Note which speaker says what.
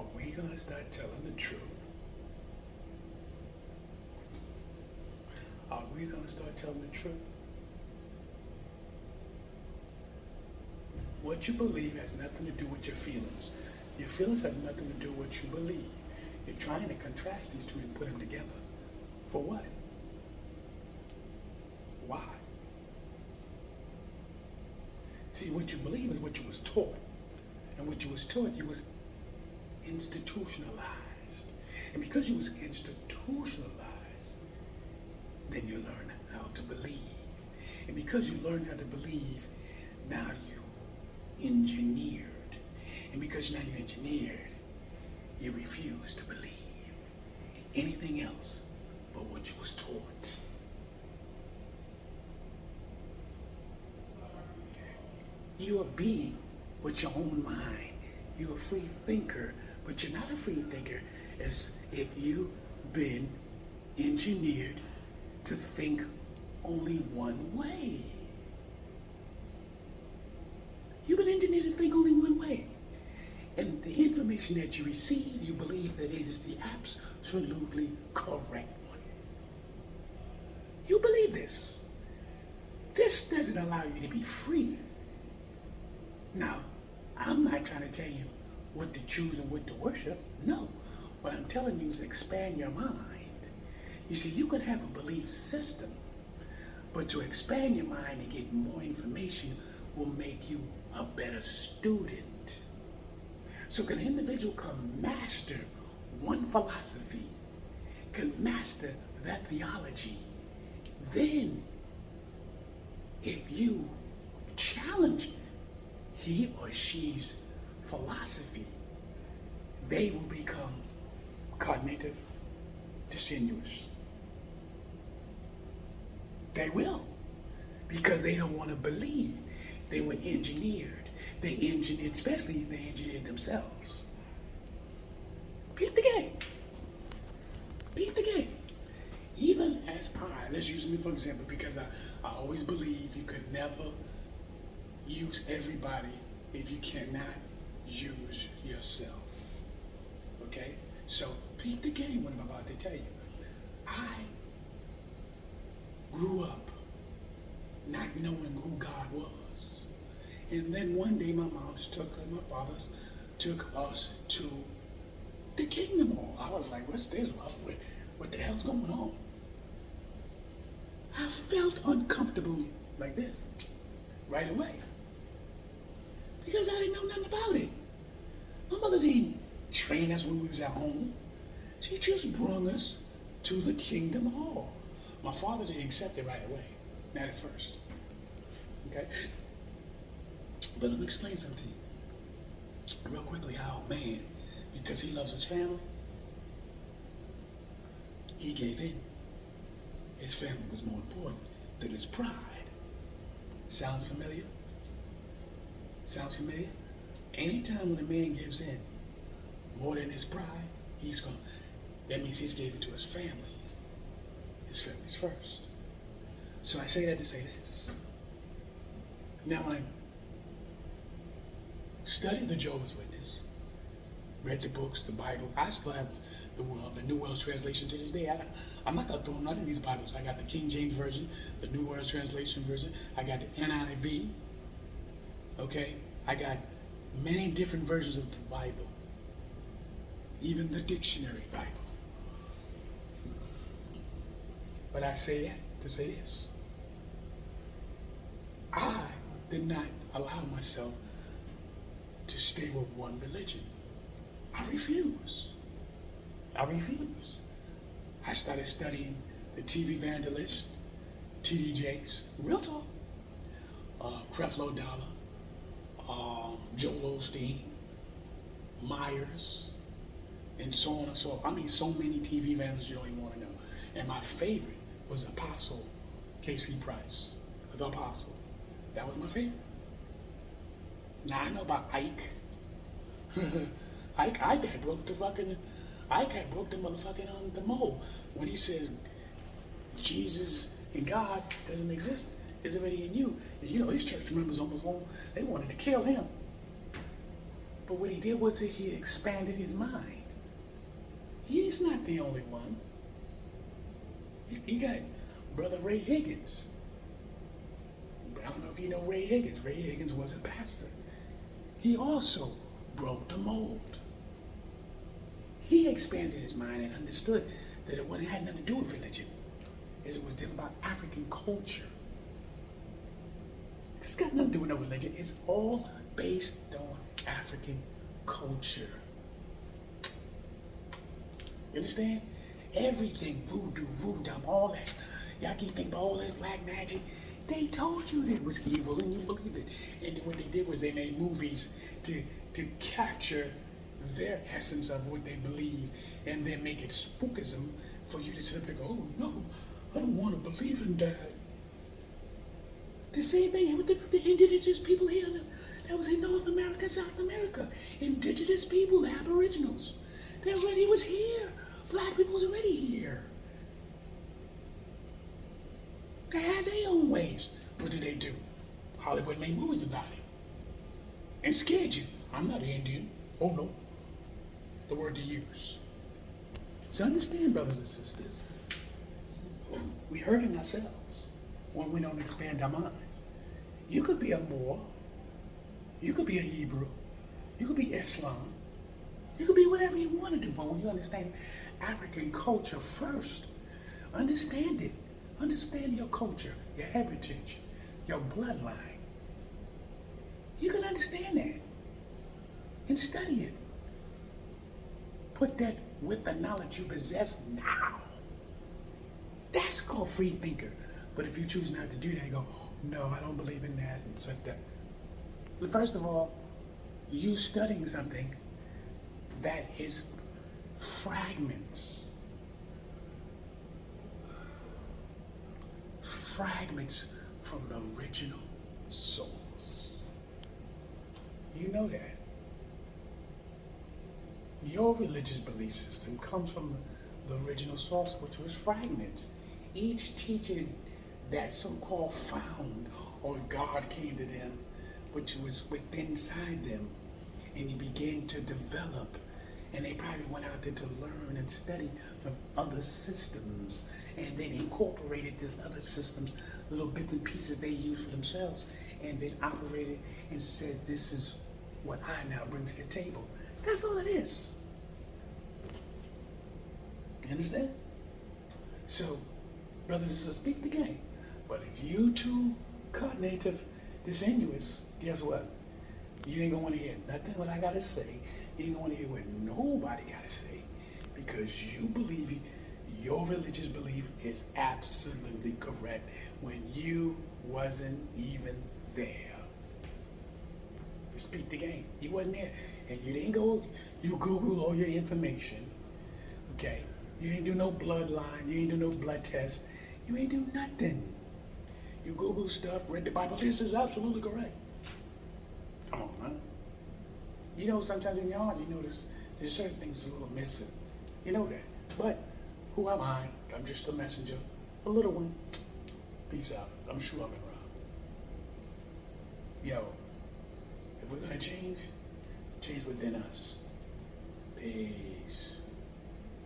Speaker 1: Are we going to start telling the truth? Are we going to start telling the truth? What you believe has nothing to do with your feelings. Your feelings have nothing to do with what you believe. You're trying to contrast these two and put them together. For what? Why? See, what you believe is what you was taught. And what you was taught, you was institutionalized. And because you was institutionalized, then you learn how to believe. And because you learned how to believe, now you engineered. And because now you're engineered, you refuse to believe anything else but what you was taught. You're a being with your own mind. You're a free thinker, but you're not a free thinker as if you've been engineered to think only one way. You've been engineered to think only one way. And the information that you receive, you believe that it is the absolutely correct one. You believe this. This doesn't allow you to be free. Now, I'm not trying to tell you what to choose and what to worship. No. What I'm telling you is expand your mind. You see, you can have a belief system, but to expand your mind and get more information will make you a better student. So can an individual can master one philosophy, can master that theology, then if you challenge he or she's philosophy, they will become cognitive dissonance. They will, because they don't want to believe. They were engineered. They engineered, especially if they engineered themselves. Beat the game. Beat the game. Even as let's use me for example, because I always believe you could never use everybody if you cannot use yourself. Okay? So beat the game, what I'm about to tell you. I grew up not knowing who God was. And then one day my fathers took us to the Kingdom Hall. I was like, what's this? What the hell's going on? I felt uncomfortable like this right away. Because I didn't know nothing about it. My mother didn't train us when we was at home. She just brought us to the Kingdom Hall. My father didn't accept it right away. Not at first. Okay? But let me explain something to you. Real quickly, how man, because he loves his family, he gave in. His family was more important than his pride. Sounds familiar? Sounds familiar? Anytime when a man gives in more than his pride, that means he's giving to his family. His family's first. So I say that to say this. Now when I studied the Jehovah's Witness, read the books, the Bible, I still have the New World Translation to this day. I'm not going to throw none of these Bibles. I got the King James Version, the New World Translation version. I got the NIV. Okay? I got many different versions of the Bible. Even the dictionary Bible. But I say that to say this. I did not allow myself to stay with one religion. I refuse. I started studying the TV evangelist, T.D. Jakes, real talk, Creflo Dollar, Joel Osteen, Myers, and so on and so on. I mean, so many TV evangelists you don't even want to know. And my favorite was Apostle K.C. Price, the Apostle. That was my favorite. Now I know about Ike. Ike had broke the motherfucking the mold when he says Jesus and God doesn't exist. It's already in you. And you know his church members almost wanted to kill him. But what he did was that he expanded his mind. He's not the only one. You got Brother Ray Higgins. I don't know if you know Ray Higgins. Ray Higgins was a pastor. He also broke the mold. He expanded his mind and understood that it had nothing to do with religion, as it was dealing about African culture. It's got nothing to do with no religion. It's all based on African culture. You understand? Everything, voodoo, voodoo, all that stuff. Y'all keep thinking about all this black magic. They told you that it was evil and you believed it. And what they did was they made movies to capture their essence of what they believe and then make it spookism for you to sit up and go, oh no, I don't want to believe in that. The same thing with the indigenous people here that was in North America, South America. Indigenous people, the Aboriginals. They already was here. Black people was already here. They had their own ways. What did they do? Hollywood made movies about it. And scared you. I'm not an Indian. Oh no. The word to use. So understand, brothers and sisters, we hurting ourselves when we don't expand our minds. You could be a Moor. You could be a Hebrew. You could be Islam. You could be whatever you want to do, but when you understand African culture first, understand it. Understand your culture, your heritage, your bloodline. You can understand that and study it. Put that with the knowledge you possess now. That's called free thinker. But if you choose not to do that, you go, no, I don't believe in that and such that. First of all, you studying something that is fragments. Fragments from the original source. You know that. Your religious belief system comes from the original source, which was fragments. Each teaching that so-called found or God came to them, which was within inside them, and you begin to develop. And they probably went out there to learn and study from other systems and then incorporated these other systems, little bits and pieces they used for themselves, and then operated and said, this is what I now bring to the table. That's all it is. You understand? So, brothers and sisters, speak the game. But if you too cut native disingenuous, guess what? You ain't gonna want to hear nothing what I gotta say. You ain't gonna want to hear what nobody gotta say, because you believe your religious belief is absolutely correct when you wasn't even there. You speak the game. You wasn't there, and you didn't go. You Google all your information. Okay, you didn't do no bloodline. You didn't do no blood test. You ain't do nothing. You Google stuff, read the Bible. This is absolutely correct. Come on, man. You know, sometimes in your heart, you notice there's certain things that's a little missing. You know that. But who am I? I'm just a messenger, a little one. Peace out. I'm sure I'm in wrong. Yo, if we're gonna change within us. Peace.